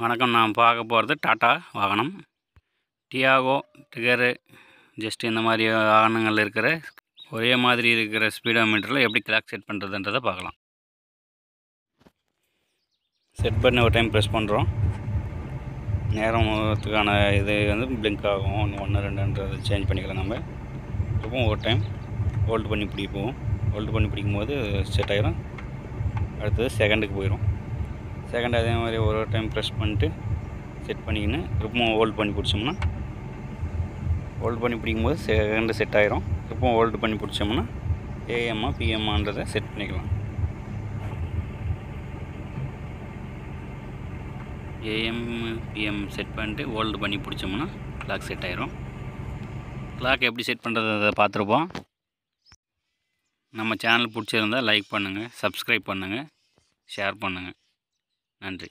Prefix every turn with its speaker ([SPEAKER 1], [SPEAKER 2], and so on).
[SPEAKER 1] வணக்கம். நான் பார்க்க போகிறது டாட்டா வாகனம். டியாகோ, டிகரு, ஜஸ்ட் இந்த மாதிரி வாகனங்கள் இருக்கிற ஒரே மாதிரி இருக்கிற ஸ்பீடோமீட்டரில் எப்படி கிளாக் செட் பண்ணுறதுன்றதை பார்க்கலாம். செட் பண்ணி ஒரு டைம் ப்ரெஸ் பண்ணுறோம். நேரத்துக்கான இது பிளிங்க் ஆகும். 1 2ன்றது சேஞ்ச் பண்ணிக்கலாம். நம்ம இருக்கும் ஒரு டைம் ஹோல்டு பண்ணி பிடிப்போம். ஹோல்டு பண்ணி பிடிக்கும்போது செட் ஆகிரும். அடுத்தது செகண்டுக்கு போயிடும். செகண்ட் அதே மாதிரி ஒரு டைம் ப்ரெஸ் பண்ணிட்டு செட் பண்ணிக்கின்னு திருப்பவும் ஹோல்டு பண்ணி பிடிச்சோம்னா ஹோல்டு பண்ணி பிடிக்கும்போது செகண்டு செட் ஆகிரும். திருப்பவும் ஹோல்டு பண்ணி பிடிச்சோம்னா ஏஎம்மா பிஎம்மான்றதை செட் பண்ணிக்கலாம். ஏஎம் பிஎம் செட் பண்ணிட்டு ஹோல்டு பண்ணி பிடிச்சோம்னா கிளாக் செட் ஆகிரும். கிளாக் எப்படி செட் பண்ணுறதை பார்த்துருப்போம். நம்ம சேனல் பிடிச்சிருந்தால் லைக் பண்ணுங்கள், சப்ஸ்கிரைப் பண்ணுங்கள், ஷேர் பண்ணுங்கள். நன்றி.